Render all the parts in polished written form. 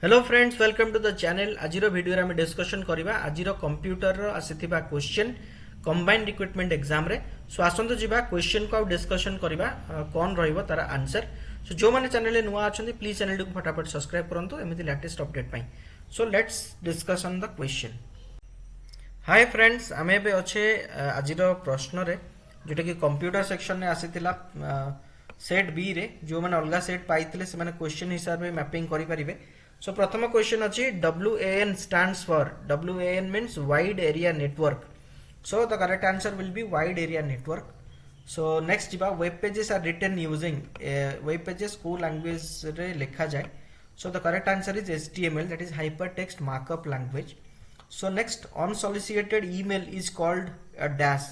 Hello friends welcome to the channel. आज video आम discussion करवा आज कंप्यूटर आसीथिबा क्वेश्चन कंबाइंड रिक्रुटमेंट एग्जाम रे। सो आसंतु जीवा क्वेश्चन को डिस्कसन करवा कौन रहिबो तार आंसर। सो जो माने चैनल नुआ अछंती प्लीज चैनल को फटाफट सब्सक्राइब करंतु एमिति लेटेस्ट अपडेट पाई। So let's discuss on the question. Hi friends आमे बे अच्छे आज प्रश्न रे जोटा कि कंप्यूटर सेक्शन ने आसीथिला सेट बी रे जो माने अलगा सेट पाइथिले से माने क्वेश्चन हिसाब रे मैपिंग करि परिबे। सो प्रथम क्वेश्चन अच्छी WAN stands for WAN means wide area network. So the correct answer will be wide area network. So next jiba web pages are written using web pages को language रे लिखा जाए. So the correct answer is HTML, that is hypertext markup language. So next unsolicited email is called a dash.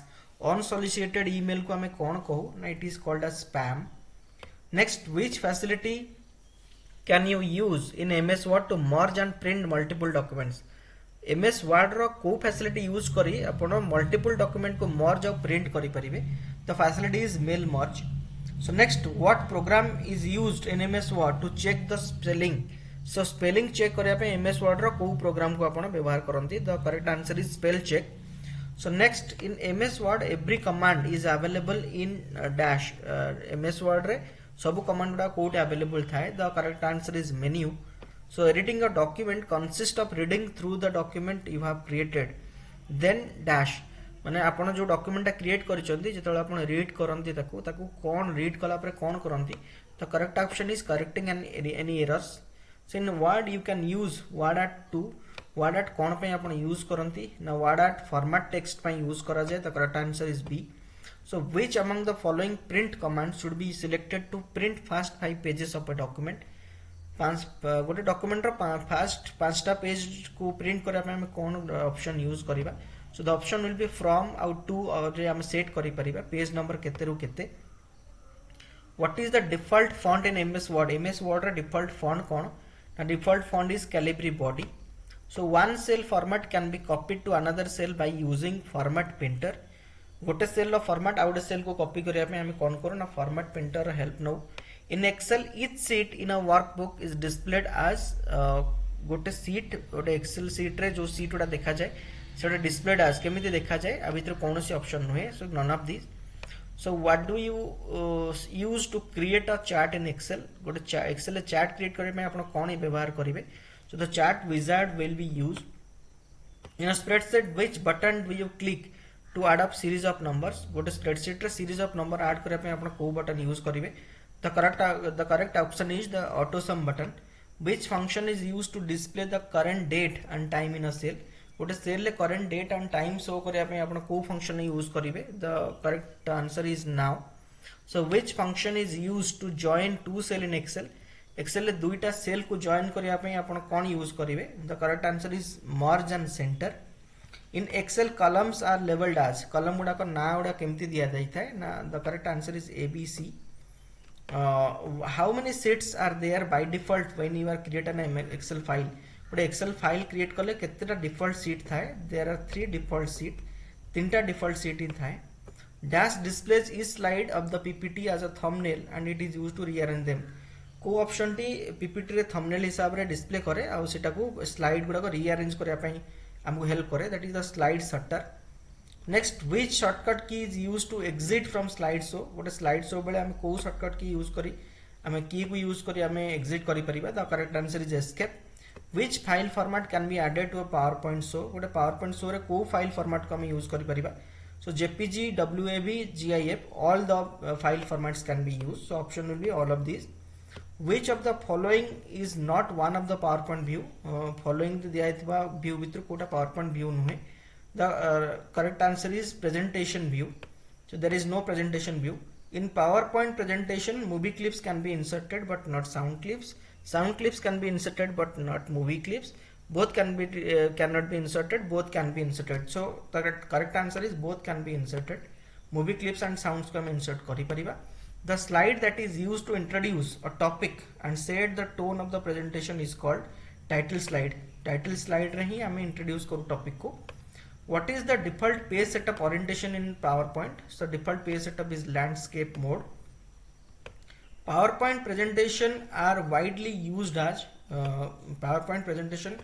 Unsolicited email को हमें कौन कहू ना, it is called as spam. Next, which facility can you use in MS Word to merge and print multiple documents? MS Word रो को facility use करी आपण multiple document को मर्ज और प्रिंट करि परिबे. The facility is mail merge. So next what program is used in MS Word to check the spelling? So spelling check करिया पे MS Word रो को प्रोग्राम को आपण व्यवहार करंती. The correct answer is spell check. So next in MS Word every command is available in dash. MS Word रे सब command गुडा कोट अवेलेबल थाए. The correct answer is menu. So editing a document consist of reading through the document you have created then dash. माने आपण जो document create करिसंती जेतले आपण read करंती ताकू कोन रीड कला पर कोन करंती. The correct option is correcting any errors. So in word you can use word art to. Word art कोन पे आपण यूज करंती ना, वर्ड आर्ट फॉर्मेट टेक्स्ट पे यूज करा जाए. The correct answer is B. So which among the following print commands should be selected to print first 5 pages of a document? गोटे document first 5टा पेज को print करबा हम कोन option use करिबा? So the option will be from out to रे हम set करि परिबा पेज नंबर केते रु केते. What is the default font in MS Word? MS Word रा डिफॉल्ट फॉन्ट कोन ना? Default font is Calibri body. So one cell format can be copied to another cell by using format painter. गोटे cell format आउट cell को copy करिया पे हमें कौन करो ना, फॉर्मेट प्रिंटर हेल्प नो. In excel each sheet in a workbook is displayed as गोटे सीट गोटे एक्सेल सीट रे जो सीट उडा देखा जाए सेटा डिस्प्लेड एज केमिति देखा जाए आ भीतर कोनोसी ऑप्शन नुहे. So none of this. So what do you use to create a chart in Excel? गोटे एक्सेल चार्ट क्रिएट करबे में आपण कोन व्यवहार करिवे? So the chart wizard will be used. In a spreadsheet which button do you click to add up series of numbers? गोटे spreadsheet रे series of number add करबा पे आपण को बटन यूज करिवे? The correct option is the auto some button. Which function is used to display the current date and time in a cell? गोटे cell ले current date and time show करबा पे आपण को फंक्शन यूज करिवे? The correct answer is now. So which function is used to join to cell in excel? Excel ले दुईटा cell को जॉइन करबा पे आपण कोन यूज करिवे? The correct answer is merge and centre. In excel columns are levelled as. Column गुडा को ना गुडा केमती दिया जाई थाए ना? The correct answer is ABC. How many sheets are there by default when you are create an Excel file? गोटे एक्सेल फाइल क्रिएट करले केतेटा डिफॉल्ट सीट थाए? There are 3 default sheet. 3टा डिफॉल्ट सीट इन थाए. Dash displays each slide of the PPT as a thumbnail and it is used to rearrange them. को option T PPT रे thumbnail हिसाब रे डिस्प्ले करे आ सेटा को स्लाइड गुडा को रीअरेंज करया पई हमको हेल्प करे. That is the slide sorter. Next which shortcut key is used to exit from slide show? गोटे स्लाइड शो बेले हम को शॉर्टकट की यूज करी हमें की को यूज करी हमें एग्जिट करि परिबा? The correct answer is escape. Which file format can be added to a PowerPoint show? गोटे पावर पॉइंट शो रे को फाइल फॉर्मेट को हम यूज करि परिबा? सो JPG, WAV, GIF all the file formats can be used. So option will be all of these. Which of the following is not one of the PowerPoint view? Following दिया इतवा view भीतर Kota PowerPoint view नुहे. The correct answer is presentation view. So there is no presentation view. In PowerPoint presentation, movie clips can be inserted but not sound clips. Sound clips can be inserted but not movie clips. Both cannot be inserted. Both can be inserted. So the correct answer is both can be inserted. Movie clips and sounds को हम insert करी परिबा. The slide that is used to introduce a topic and set the tone of the presentation is called title slide. Title slide रे ही हमें introduce करू topic को. What is the default page setup orientation in PowerPoint? So default page setup is landscape mode. PowerPoint presentation are widely used as PowerPoint presentation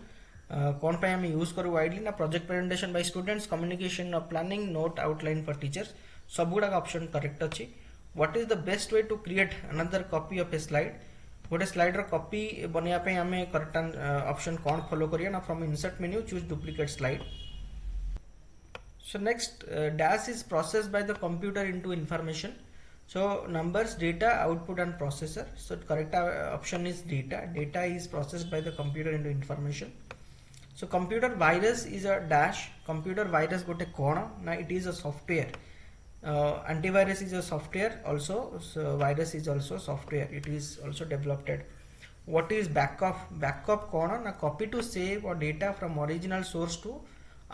कौन पे हम use करू widely ना project presentation by students communication of planning note outline for teachers सब गुडा option correct अछि what is the best way to create another copy of a slide गोटे slide रो कॉपी बनिया पे हमें करेक्ट ऑप्शन कौन फॉलो करिया ना from insert menu choose duplicate slide so next dash is processed by the computer into information so numbers data output and processor so correct option is data is processed by the computer into information so computer virus is a dash computer virus gote kona na it is a software antivirus is a software also so virus is also software it is also developed what is backup kona na copy to save or data from original source to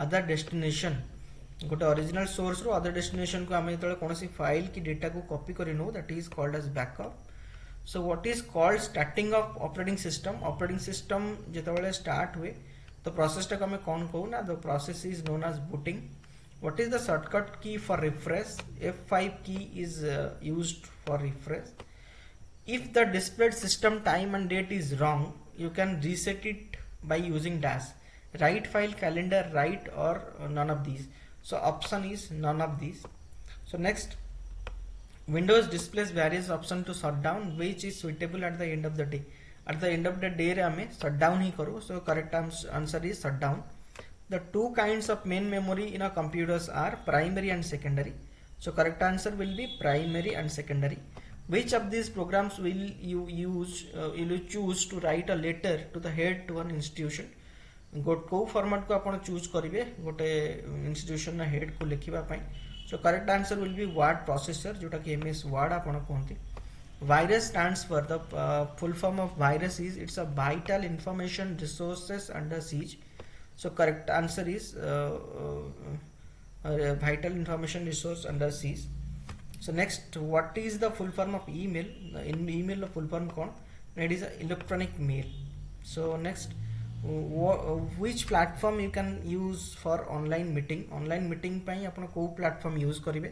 other destination गोटे original source रो other destination को आम जो कौन file कि data को copy कर that is called as backup so what is called starting of operating system जो start हुए तो प्रोसेस टाक कौन कहू ना the process is known as booting what is the shortcut key for refresh F5 key is used for refresh if the displayed system time and date is wrong you can reset it by using dash write file calendar write or none of these so option is none of these so next windows displays various option to shut down which is suitable at the end of the day रे हमें shut down ही करो so correct answer is shut down the two kinds of main memory in a computers are primary and secondary so correct answer will be primary and secondary which of these programs will you choose to write a letter to the head to an institution को format को आपण choose करेंगे गोटे institution head को लिखिबा पई so correct answer will be word processor जोटा कि एमएस वर्ड आपण कहते virus stands for the full form of virus is it's a vital information resources under seize so correct answer is vital information resource under seize so next what is the full form of email in email the full form कौन it is a electronic mail so next which platform you can use for online meeting ପାଇଁ ଆପଣ କୋଉ platform use କରିବେ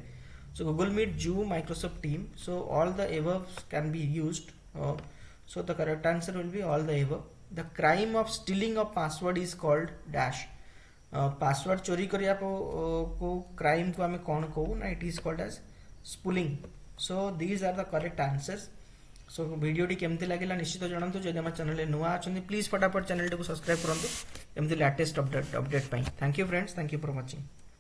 so Google Meet Zoom Microsoft Teams so all the above can be used so the correct answer will be all the above the crime of stealing a password is called dash password चोरी करिया को crime को हमें कौन कहू ना it is called as spooling so these are the correct answers so video T केमती लगे निश्चित जनातु जदि आम चैनल नुआ अच्छा प्लीज फटाफट चैनल को सब्सक्राइब करूँ एमती latest update thank you friends thank you for watching.